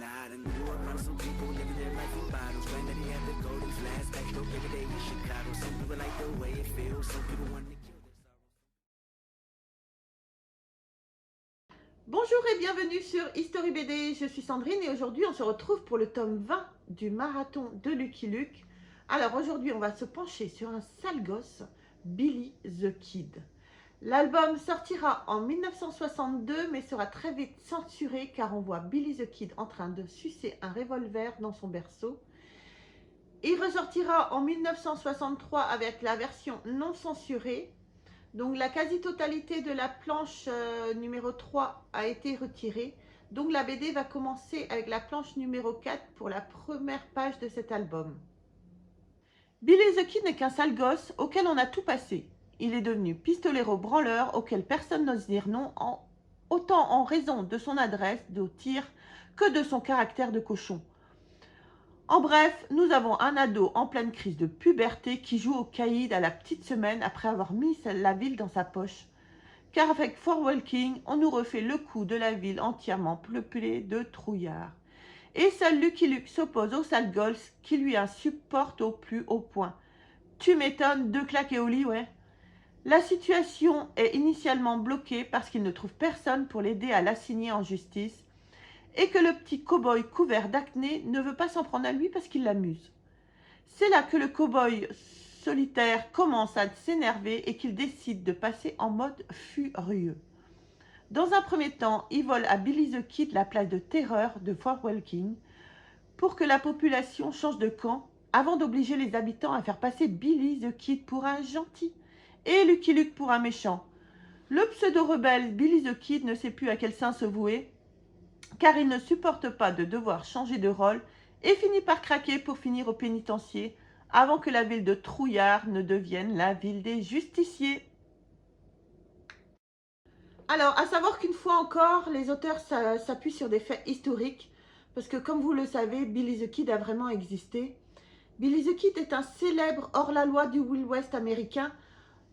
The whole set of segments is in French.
not. And grew around some people living their life in bottles. Granddaddy had the golden flask, back door every day in Chicago. Some people like the way it feels, some people want to kill their sorrows. Bonjour et bienvenue sur History BD, je suis Sandrine et aujourd'hui on se retrouve pour le tome 20 du marathon de Lucky Luke. Alors aujourd'hui on va se pencher sur un sale gosse, Billy the Kid. L'album sortira en 1962 mais sera très vite censuré car on voit Billy the Kid en train de sucer un revolver dans son berceau. Il ressortira en 1963 avec la version non censurée. Donc la quasi-totalité de la planche numéro 3 a été retirée. Donc la BD va commencer avec la planche numéro 4 pour la première page de cet album. Billy the Kid n'est qu'un sale gosse auquel on a tout passé. Il est devenu pistolero branleur auquel personne n'ose dire non, autant en raison de son adresse de tir que de son caractère de cochon. En bref, nous avons un ado en pleine crise de puberté qui joue au caïd à la petite semaine après avoir mis la ville dans sa poche. Car avec Fort Walking, on nous refait le coup de la ville entièrement peuplée de trouillards. Et seul Lucky Luke s'oppose au sale gosse qui lui insupporte au plus haut point. Tu m'étonnes, 2 claques et au lit, ouais. La situation est initialement bloquée parce qu'il ne trouve personne pour l'aider à l'assigner en justice et que le petit cow-boy couvert d'acné ne veut pas s'en prendre à lui parce qu'il l'amuse. C'est là que le cow-boy solitaire commence à s'énerver et qu'il décide de passer en mode furieux. Dans un premier temps, il vole à Billy the Kid la place de terreur de Fort Walking pour que la population change de camp avant d'obliger les habitants à faire passer Billy the Kid pour un gentil et Lucky Luke pour un méchant. Le pseudo-rebelle Billy the Kid ne sait plus à quel saint se vouer car il ne supporte pas de devoir changer de rôle et finit par craquer pour finir au pénitencier avant que la ville de Trouillard ne devienne la ville des justiciers. Alors, à savoir qu'une fois encore, les auteurs s'appuient sur des faits historiques, parce que comme vous le savez, Billy the Kid a vraiment existé. Billy the Kid est un célèbre hors-la-loi du Wild West américain.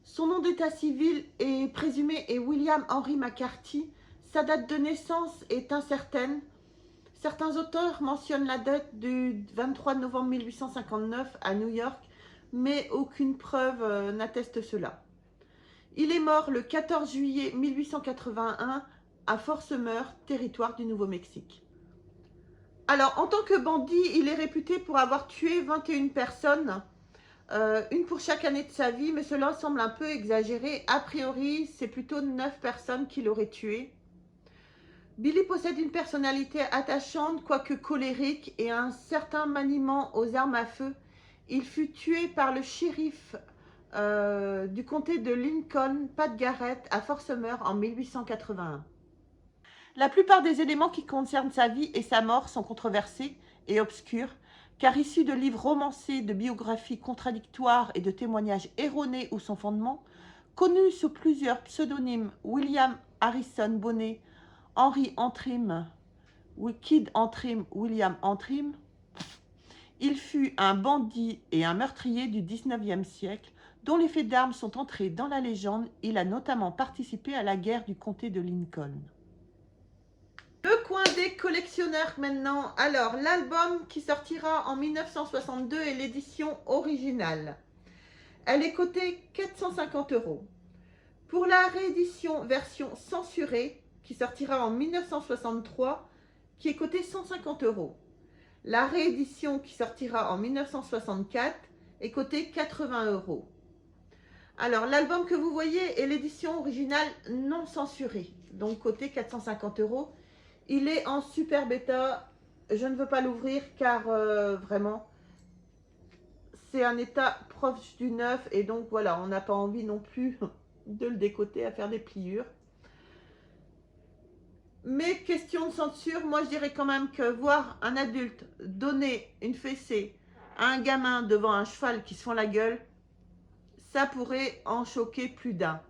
Son nom d'état civil est présumé est William Henry McCarthy. Sa date de naissance est incertaine. Certains auteurs mentionnent la date du 23 novembre 1859 à New York, mais aucune preuve n'atteste cela. Il est mort le 14 juillet 1881 à Fort Sumner, territoire du Nouveau-Mexique. Alors, en tant que bandit, il est réputé pour avoir tué 21 personnes, une pour chaque année de sa vie, mais cela semble un peu exagéré. A priori, c'est plutôt 9 personnes qu'il aurait tuées. Billy possède une personnalité attachante, quoique colérique, et un certain maniement aux armes à feu. Il fut tué par le shérif du comté de Lincoln, Pat Garrett, à Fort Sumner en 1881. La plupart des éléments qui concernent sa vie et sa mort sont controversés et obscurs, car issus de livres romancés, de biographies contradictoires et de témoignages erronés ou sans fondement, connus sous plusieurs pseudonymes William Harrison Bonnet, Henry Antrim, Kid Antrim, William Antrim. Il fut un bandit et un meurtrier du XIXe siècle, dont les faits d'armes sont entrés dans la légende. Il a notamment participé à la guerre du comté de Lincoln. Le coin des collectionneurs maintenant. Alors, l'album qui sortira en 1962 est l'édition originale. Elle est cotée 450 €. Pour la réédition version censurée, qui sortira en 1963, qui est cotée 150 €. La réédition qui sortira en 1964 est cotée 80 €. Alors, l'album que vous voyez est l'édition originale non censurée, donc cotée 450 €. Il est en super bêta. Je ne veux pas l'ouvrir car vraiment, c'est un état proche du neuf et donc voilà, on n'a pas envie non plus de le décoter à faire des pliures. Mais question de censure, moi je dirais quand même que voir un adulte donner une fessée à un gamin devant un cheval qui se fend la gueule, ça pourrait en choquer plus d'un.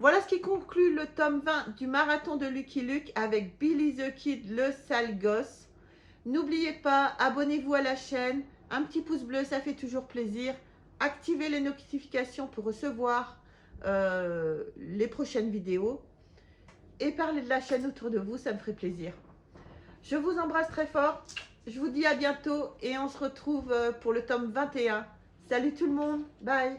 Voilà ce qui conclut le tome 20 du marathon de Lucky Luke avec Billy the Kid, le sale gosse. N'oubliez pas, abonnez-vous à la chaîne, un petit pouce bleu, ça fait toujours plaisir. Activez les notifications pour recevoir les prochaines vidéos. Et parlez de la chaîne autour de vous, ça me ferait plaisir. Je vous embrasse très fort. Je vous dis à bientôt et on se retrouve pour le tome 21. Salut tout le monde. Bye.